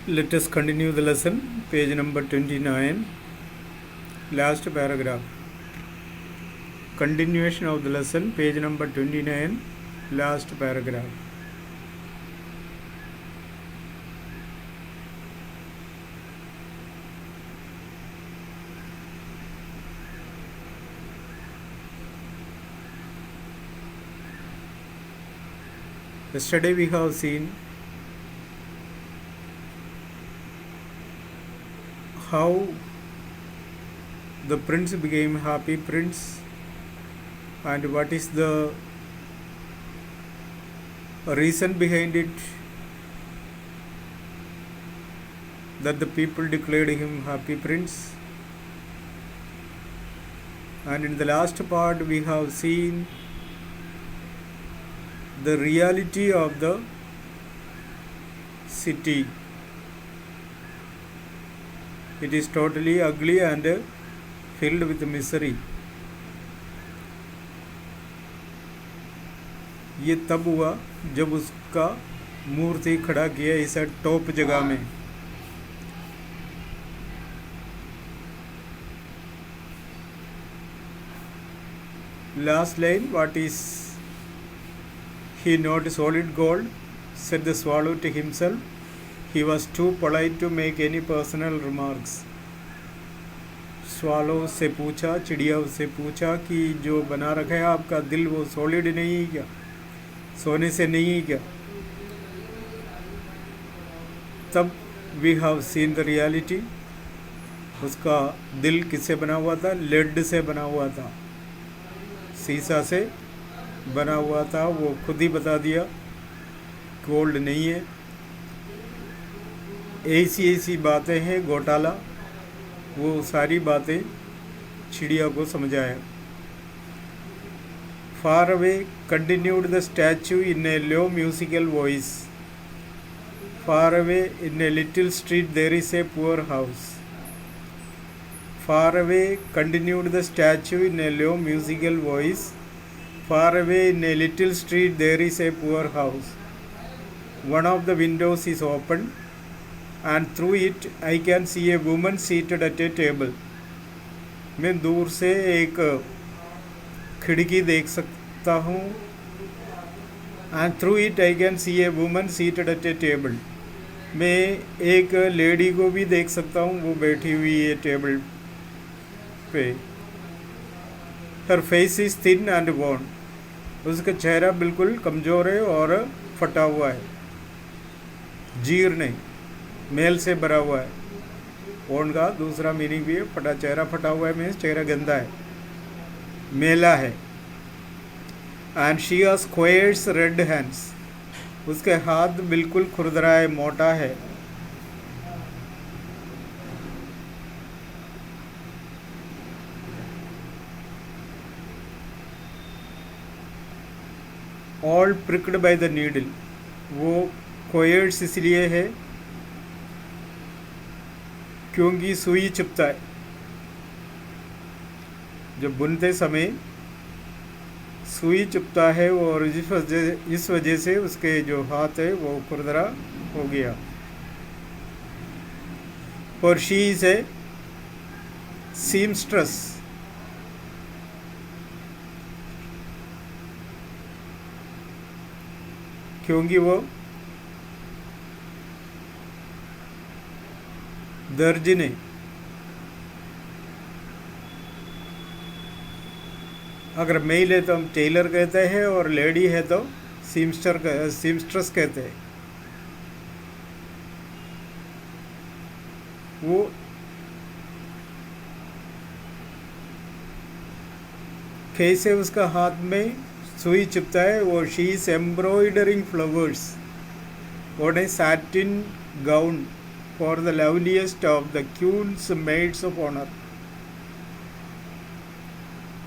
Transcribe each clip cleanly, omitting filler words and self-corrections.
Let us continue the lesson, page number 29, last paragraph. Continuation of the lesson, page number 29, last paragraph. Yesterday we have seen how the prince became happy prince and what is the reason behind it, that the people declared him happy prince. And in the last part we have seen the reality of the city. It is totally ugly and filled with misery. ये तब हुआ जब उसका मूर्ति खड़ा किया इस top जगह में. Last line, what is he not solid gold, said the swallow to himself. He was too polite to make any personal remarks. Swallow से पूछा, चिड़िया उससे पूछा कि जो बना रखा है आपका दिल वो सॉलिड नहीं है क्या, सोने से नहीं है क्या. तब we have seen the reality. उसका दिल किससे बना हुआ था? लेड से बना हुआ था, शीशा से बना हुआ था. वो खुद ही बता दिया गोल्ड नहीं है. ऐसी बातें हैं घोटाला, वो सारी बातें चिड़िया को समझाया. Far away continued the statue in a low musical voice. Far away in a little street there is a poor house. Far away continued the statue in a low musical voice. Far away in a little street there is a poor house. One of the windows is open and through it I can see a woman seated at a table. मैं दूर से एक खिड़की देख सकता हूँ. and through it I can see a woman seated at a table. मैं एक लेडी को भी देख सकता हूँ, वो बैठी हुई है टेबल पे. her face is thin and worn. उसका चेहरा बिल्कुल कमज़ोर है और फटा हुआ है, जीर्ण नहीं, मेल से भरा हुआ है. ओन का दूसरा मीनिंग भी है, फटा चेहरा. फटा हुआ है मीन्स चेहरा गंदा है, मेला है. And she has squares red hands. उसके हाथ बिल्कुल खुरदरा है, मोटा है. All pricked by the needle. वो क्वेयर्स इसलिए है क्योंकि सुई चुभता है. जब बुनते समय सुई चुभता है और इस वजह से उसके जो हाथ है वो खुरदरा हो गया. और शी इज ए सीमस्ट्रेस. क्योंकि वो दर्जने. अगर मेल है तो हम टेलर कहते हैं और लेडी है तो सीमस्ट्रेस कहते हैं. वो कैसे उसका हाथ में सुई चुभता है. और she is embroidering flowers on A satin gown for the loveliest of the queen's maids of honor.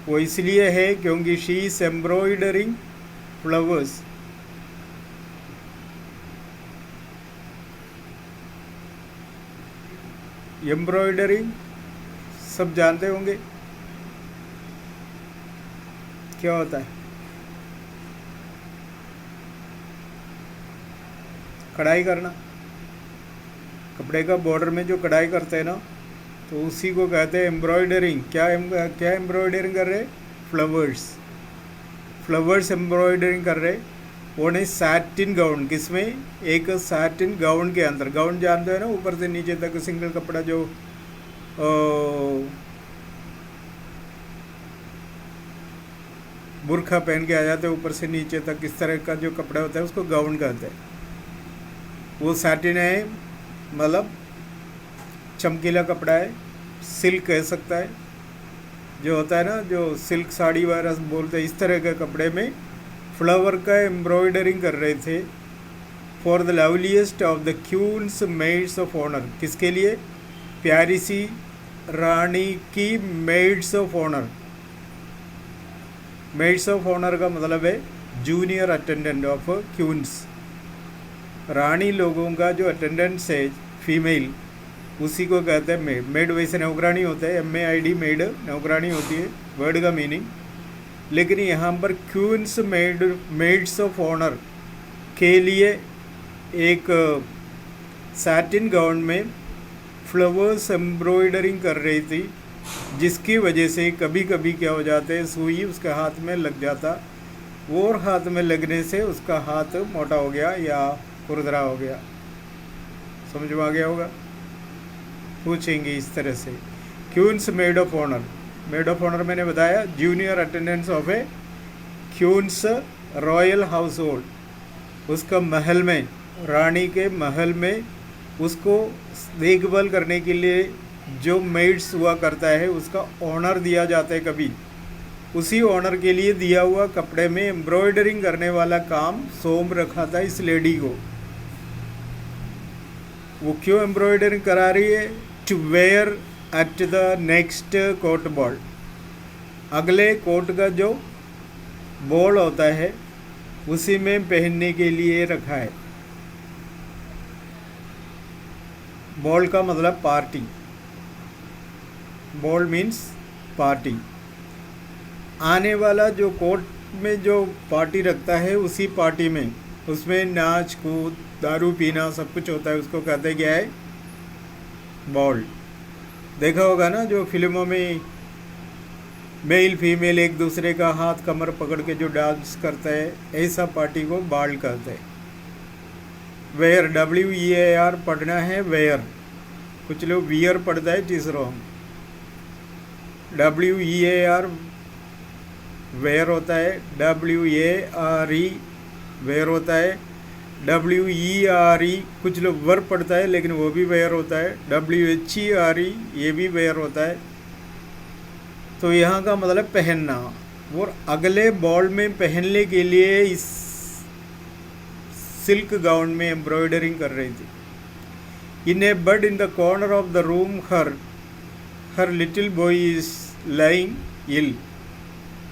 वो इसलिए है क्योंकि she is embroidering flowers. Embroidering सब जानते होंगे क्या होता है. कढ़ाई करना. कपड़े का बॉर्डर में जो कढ़ाई करते हैं ना, तो उसी को कहते हैं एम्ब्रॉयडरिंग। क्या एम्ब्रॉयडरिंग कर रहे? फ्लावर्स एम्ब्रॉयडरिंग कर रहे। वो नहीं, सैटिन गाउन। किसमें? एक सैटिन गाउन के अंदर। गाउन जानते हैं ना, ऊपर से नीचे तक सिंगल कपड़ा जो बुर्खा पहन के आ जाते हैं ऊपर से नीचे तक, इस तरह का जो कपड़ा होता है उसको गाउन कहते हैं। वो सैटिन है, मतलब चमकीला कपड़ा है, सिल्क कह सकता है, जो होता है ना, जो सिल्क साड़ी वगैरह बोलते हैं, इस तरह के कपड़े में फ्लावर का एम्ब्रॉयडरिंग कर रहे थे। For the loveliest of the queen's maids of honour. किसके लिए? प्यारी सी रानी की maids of honour. Maids of honour का मतलब है जूनियर अटेंडेंट ऑफ क्यून्स। रानी लोगों का जो अटेंडेंट्स है फीमेल, उसी को कहते हैं मेड। मेड वैसे नौकरानी होता है, MAID मेड नौकरानी होती है वर्ड का मीनिंग। लेकिन यहाँ पर क्वींस मेड्स ऑफ ऑनर के लिए एक सैटिन गाउन में फ्लावर्स एम्ब्रॉयडरिंग कर रही थी, जिसकी वजह से कभी कभी क्या हो जाते हैं, सुई उसके हाथ में लग जाता, और हाथ में लगने से उसका हाथ मोटा हो गया या खुरदरा हो गया। समझ में आ गया होगा? पूछेंगे इस तरह से। Queen's maid of honour. Maid of honour मैंने बताया, junior attendants of a queen's royal household. उसका महल में, रानी के महल में उसको देखभाल करने के लिए जो मेड्स हुआ करता है, उसका ऑनर दिया जाता है कभी। उसी ऑनर के लिए दिया हुआ कपड़े में एम्ब्रॉयडरिंग करने वाला काम सौंप रखा था इस लेडी को। वो क्यों एम्ब्रॉयडरिंग करा रही है? To wear at the next court ball. अगले कोर्ट का जो बॉल होता है उसी में पहनने के लिए रखा है। बॉल का मतलब पार्टी। Ball means party. आने वाला जो कोर्ट में जो पार्टी रखता है, उसी पार्टी में उसमें नाच कूद दारू पीना सब कुछ होता है, उसको कहते क्या है? बॉल। देखा होगा ना जो फिल्मों में मेल फीमेल एक दूसरे का हाथ कमर पकड़ के जो डांस करता है, ऐसा पार्टी को बॉल कहते हैं। वेयर, WEAR पढ़ना है, वेयर। कुछ लोग वियर पढ़ता है, इट रॉन्ग। WEAR वेयर होता है, WARE वेयर होता है, WERE कुछ लोग वर पढ़ता है लेकिन वो भी वेयर होता है, WHERE ये भी वेयर होता है। तो यहाँ का मतलब पहनना। और अगले बॉल में पहनने के लिए इस सिल्क गाउन में एम्ब्रॉयडरिंग कर रही थी। In a bed in the corner of the room her little boy is lying ill.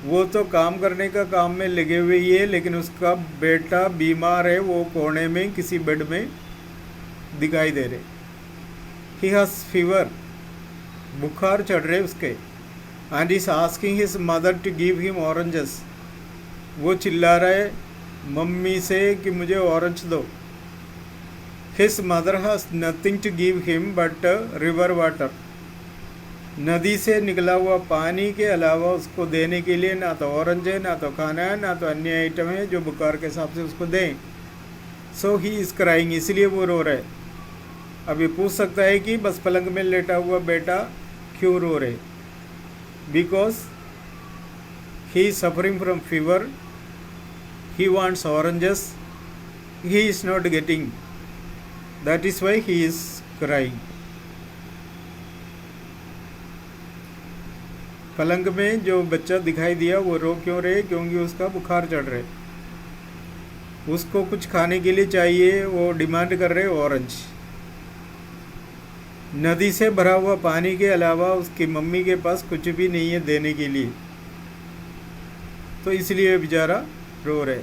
वो तो काम करने का काम में लगे हुए ही है, लेकिन उसका बेटा बीमार है, वो कोने में किसी बेड में दिखाई दे रहे। ही हैज़ फीवर, बुखार चढ़ रहे उसके। And is asking his mother to give him oranges. वो चिल्ला रहा है मम्मी से कि मुझे ऑरेंज दो। His mother has nothing to give him but river water. नदी से निकला हुआ पानी के अलावा उसको देने के लिए ना तो ऑरेंज है, ना तो खाना है, ना तो अन्य आइटम है जो बुखार के हिसाब से उसको दें। सो ही इज़ क्राइंग, इसलिए वो रो रहे। अब ये पूछ सकता है कि बस पलंग में लेटा हुआ बेटा क्यों रो रहे? Because he is suffering from fever, he wants oranges, he is not getting, that is why he is crying. पलंग में जो बच्चा दिखाई दिया वो रो क्यों रहे? क्योंकि उसका बुखार चढ़ रहे, उसको कुछ खाने के लिए चाहिए, वो डिमांड कर रहे ऑरेंज। नदी से भरा हुआ पानी के अलावा उसकी मम्मी के पास कुछ भी नहीं है देने के लिए, तो इसलिए बेचारा रो रहे।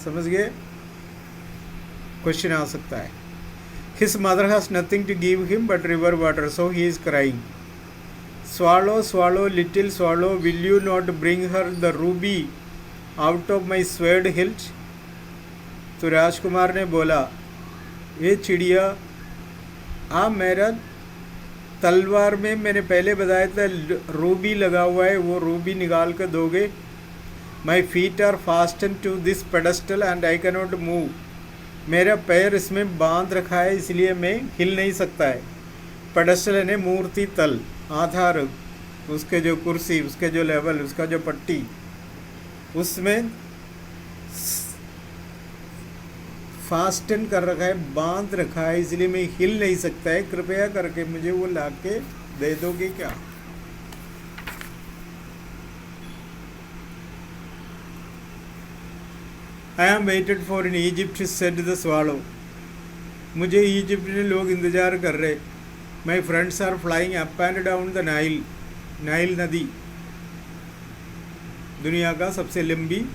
समझ गए? क्वेश्चन आ सकता है। His mother has nothing to give him but river water, so he is crying. Swallow, swallow, little swallow, will you not bring her the ruby out of my sword hilt? तो राजकुमार ने बोला ये चिड़िया आप मेरा तलवार में मैंने पहले बताया था रूबी लगा हुआ है, वो रूबी निकाल कर दोगे। My feet are fasten to this pedestal and I can not move. मेरा पैर इसमें बांध रखा है इसलिए मैं हिल नहीं सकता है। पेडस्टल यानी मूर्ति तल, आधार, उसके जो कुर्सी, उसके जो लेवल, उसका जो पट्टी, उसमें फास्टन कर रखा है, बांध रखा है, इसलिए मैं हिल नहीं सकता है। कृपया करके मुझे वो ला के दे दोगे क्या? I am waited for in Egypt said the swallow. मुझे इजिप्ट में लोग इंतज़ार कर रहे। My friends are flying up and down the Nile. Nile नदी दुनिया का सबसे लंबी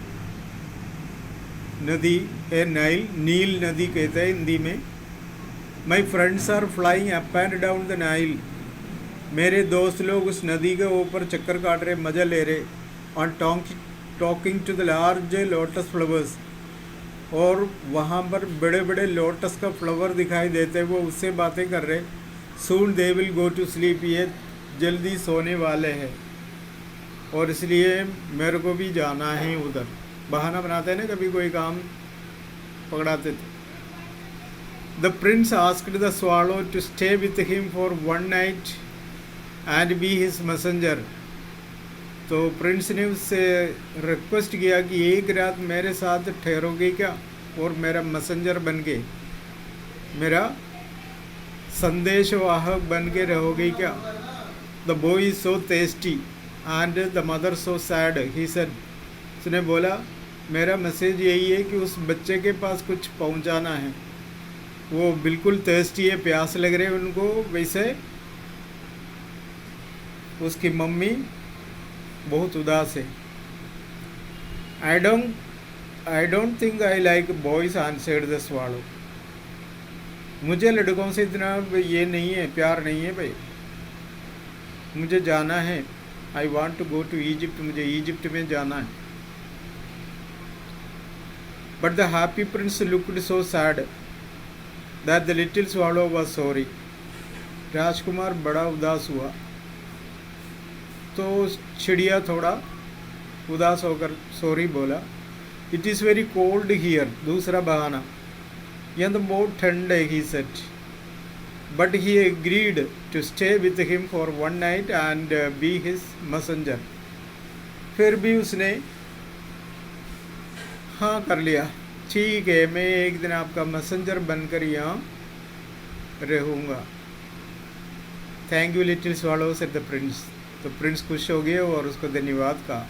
नदी है नाइल, नील नदी कहते हैं हिंदी में। My friends are flying up and down the Nile. मेरे दोस्त लोग उस नदी के ऊपर चक्कर काट रहे, मज़ा ले रहे। On talking to the large lotus flowers, और वहाँ पर बड़े बड़े लोटस का फ्लावर दिखाई देते, वो उससे बातें कर रहे। Soon they will go to sleep, ये जल्दी सोने वाले हैं और इसलिए मेरे को भी जाना है उधर। बहाना बनाते हैं ना, कभी कोई काम पकड़ाते थे। The prince asked the swallow to stay with him for one night and be his messenger. तो प्रिंस ने उससे रिक्वेस्ट किया कि एक रात मेरे साथ ठहरोगे क्या और मेरा मैसेंजर बन के, मेरा संदेशवाहक बन के रहोगे क्या? The boy is so tasty and the mother so sad he said. उसने बोला मेरा मैसेज यही है कि उस बच्चे के पास कुछ पहुंचाना है, वो बिल्कुल टेस्टी है, प्यास लग रही है उनको, वैसे उसकी मम्मी बहुत उदास है। I don't think I like boys answered the swallow. मुझे लड़कों से इतना ये नहीं है, प्यार नहीं है भाई, मुझे जाना है। I want to go to Egypt, मुझे इजिप्ट में जाना है। But the happy prince looked so sad that the little swallow was sorry. राजकुमार बड़ा उदास हुआ तो चिड़िया थोड़ा उदास होकर सॉरी बोला। It is very cold here, दूसरा बहाना, यहाँ तो बहुत ठंड है ही said. But he agreed to stay with him for one night and be his messenger. फिर भी उसने हाँ कर लिया, ठीक है मैं एक दिन आपका मैसेंजर बनकर यहाँ रहूँगा। Thank you little swallow said the Prince. तो प्रिंस खुश हो गए और उसको धन्यवाद कहा।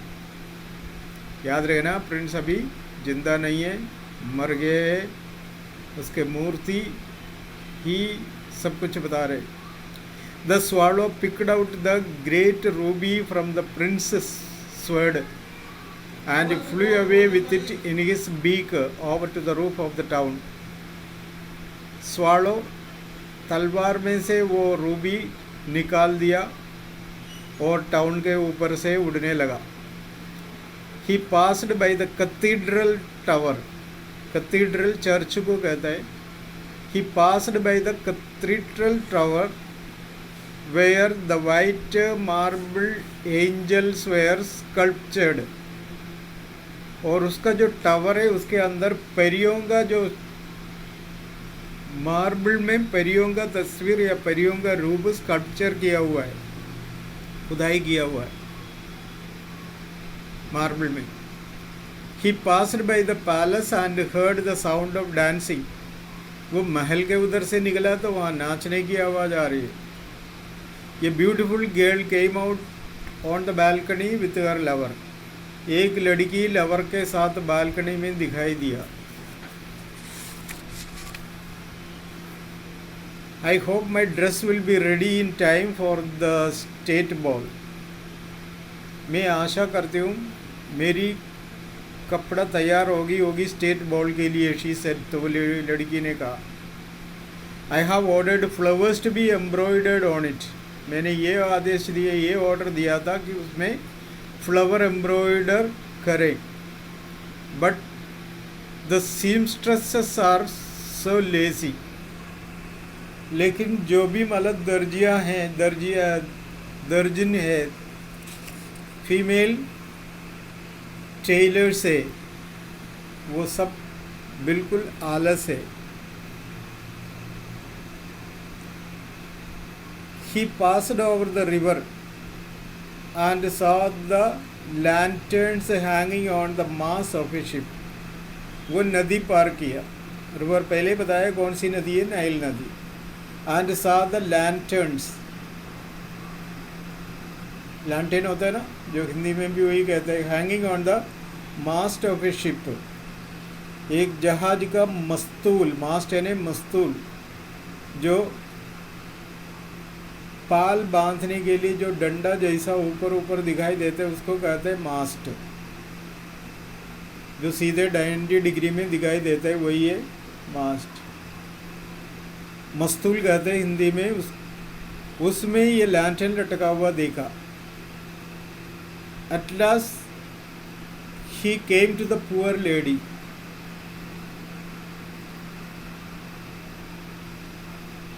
याद रखना प्रिंस अभी जिंदा नहीं है, मर गए है, उसके मूर्ति ही सब कुछ बता रहे। The swallow picked out the great Ruby from the princess sword and flew away with it in his beak over to the roof of the town. Swallow तलवार में से वो रूबी निकाल दिया और टाउन के ऊपर से उड़ने लगा। He passed by the cathedral tower. Cathedral church को कहता है। He passed by the cathedral tower where the white marble angels were sculptured. और उसका जो टावर है उसके अंदर परियों का जो मार्बल में परियों का तस्वीर या परियों का रूप स्कल्पचर किया हुआ है, खुदाई किया हुआ है मार्बल में। He passed by the palace and heard the sound of dancing. वो महल के उधर से निकला तो वहाँ नाचने की आवाज़ आ रही है। ये beautiful girl came out on the balcony with her lover. एक लड़की लवर के साथ बालकनी में दिखाई दिया। I hope my dress will be ready in time for the state ball. मैं आशा करती हूँ मेरी कपड़ा तैयार होगी स्टेट बॉल के लिए, शी सेड। तो वो लड़की ने कहा I have ordered flowers to be embroidered on it. मैंने ये आदेश दिए, ये ऑर्डर दिया था कि उसमें फ्लावर एम्ब्रॉयडर करें। But the seamstresses are so lazy. लेकिन जो भी मतलब दर्जियाँ हैं, दर्जन है, फीमेल टेलर्स है, वो सब बिल्कुल आलस है। He passed over the river and saw the lanterns hanging on the mast of a ship. वो नदी पार किया। रिवर पहले बताया कौन सी नदी है, नाइल नदी। एंड saw the lanterns, लैंटेन होता है ना, जो हिंदी में भी वही कहते हैं, hanging on the mast of a ship, एक जहाज का मस्तूल, मास्ट यानी मस्तूल, जो पाल बांधने के लिए जो डंडा जैसा ऊपर ऊपर दिखाई देता है उसको कहते हैं मास्ट, जो सीधे 90 डिग्री में दिखाई देता है वही है मास्ट। मस्तूल कहते हैं हिंदी में उसमें ये लैंटर्न लटका हुआ देखा। At last he came to the poor lady.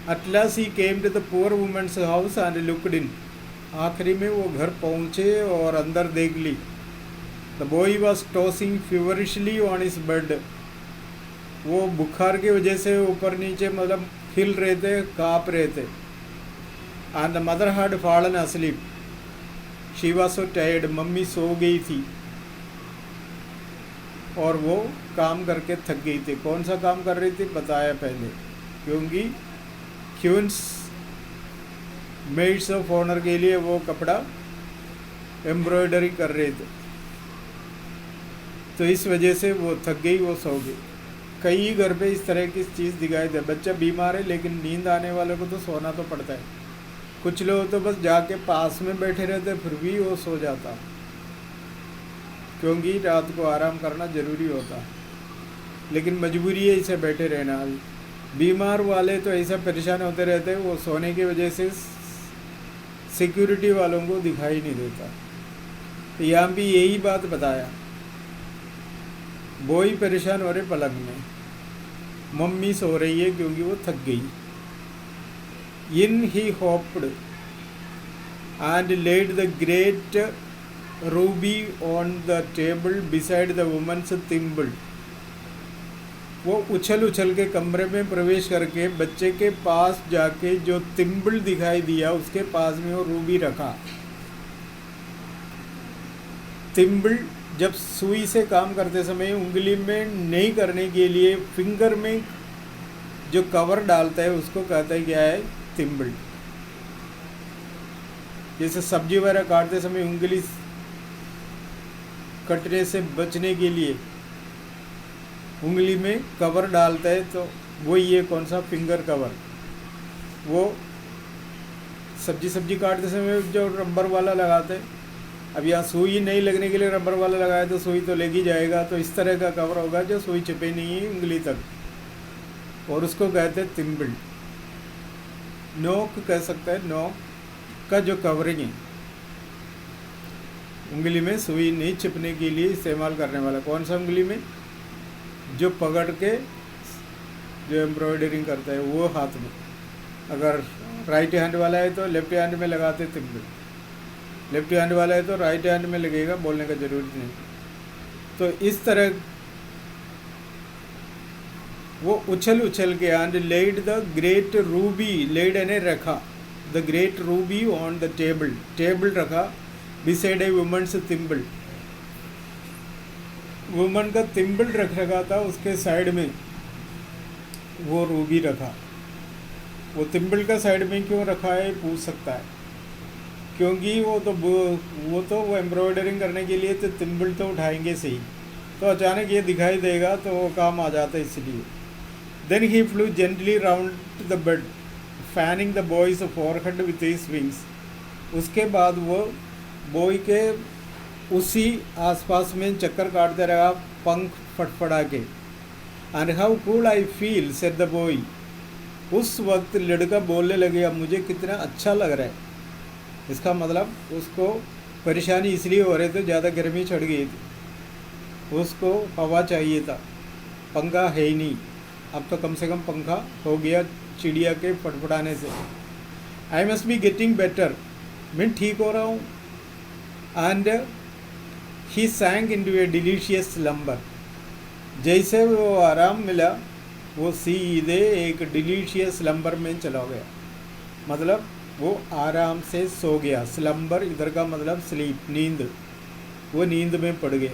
At last he came to the poor woman's house and looked in. आखिरी में वो घर पहुँचे और अंदर देख ली। The boy was tossing feverishly on his bed. वो बुखार की वजह से ऊपर नीचे मतलब हिल रहे थे, काँप रहे थे। And the mother had fallen asleep. She was so tired. Mummy सो गई थी और वो काम करके थक गई थी। कौन सा काम कर रही थी बताया पहले, क्योंकि क्वींस मेड्स ऑफ ऑनर के लिए वो कपड़ा एम्ब्रॉयडरी कर रहे थे, तो इस वजह से वो थक गई, वो सो गई। कई घर पे इस तरह की चीज़ दिखाई दे, बच्चा बीमार है लेकिन नींद आने वाले को तो सोना तो पड़ता है। कुछ लोग तो बस जाके पास में बैठे रहते फिर भी वो सो जाता, क्योंकि रात को आराम करना ज़रूरी होता, लेकिन मजबूरी है इसे बैठे रहना। बीमार वाले तो ऐसा परेशान होते रहते, वो सोने की वजह से सिक्योरिटी वालों को दिखाई नहीं देता। तो यहाँ भी यही बात बताया, बॉय परेशान हो रहे पलंग में, मम्मी सो रही है क्योंकि वो थक गई। In he hopped and laid the great ruby on the table beside the woman's thimble. वो उछल उछल के कमरे में प्रवेश करके बच्चे के पास जाके जो तिम्बल दिखाई दिया उसके पास में वो रूबी रखा। तिम्बल जब सुई से काम करते समय उंगली में नहीं करने के लिए फिंगर में जो कवर डालता है उसको कहता है क्या है, तिम्बल। जैसे सब्जी वगैरह काटते समय उंगली कटने से बचने के लिए उंगली में कवर डालता है, तो वही है कौन सा, फिंगर कवर। वो सब्जी काटते समय जो रबर वाला लगाते हैं, अब यहाँ सुई नहीं लगने के लिए रबर वाला लगाया तो सुई तो लेगी जाएगा, तो इस तरह का कवर होगा जो सुई छिपे नहीं है उंगली तक, और उसको कहते हैं तिम्बल। नोक कह सकता है, नोक का जो कवरिंग है, उंगली में सुई नहीं छिपने के लिए इस्तेमाल करने वाला। कौन सा उंगली में, जो पकड़ के जो एम्ब्रॉयडरिंग करता है वो हाथ में। अगर राइट हैंड वाला है तो लेफ्ट हैंड में लगाते तिम्बल, लेफ्ट हैंड वाला है तो राइट हैंड में लगेगा, बोलने का ज़रूरत नहीं। तो इस तरह वो उछल उछल के and laid the great ruby, laid यानी रखा, the great ruby on the table, table रखा, beside a woman's thimble, woman का तिम्बल रख रखा था, उसके साइड में वो रूबी रखा। वो तिम्बल का साइड में क्यों रखा है पूछ सकता है, क्योंकि वो एम्ब्रॉयडरिंग करने के लिए तो तिम्बल तो उठाएंगे सही, तो अचानक ये दिखाई देगा तो वो काम आ जाता है इसलिए। Then he flew gently round the bed, fanning the boy's forehead with his wings. उसके बाद वो बॉय के उसी आसपास में चक्कर काटते रहा, पंख फटफड़ा के। And how cool I feel, said the boy. उस वक्त लड़का बोलने लगे, अब मुझे कितना अच्छा लग रहा है। इसका मतलब उसको परेशानी इसलिए हो रही थी, ज़्यादा गर्मी चढ़ गई थी, उसको हवा चाहिए था, पंखा है ही नहीं। अब तो कम से कम पंखा हो गया चिड़िया के फड़फड़ाने से। I must be getting better, मैं ठीक हो रहा हूँ। And he sank into a delicious slumber, जैसे वो आराम मिला वो सीधे एक डिलीशियस स्लम्बर में चला गया, मतलब वो आराम से सो गया। स्लम्बर इधर का मतलब स्लीप, नींद, वो नींद में पड़ गए।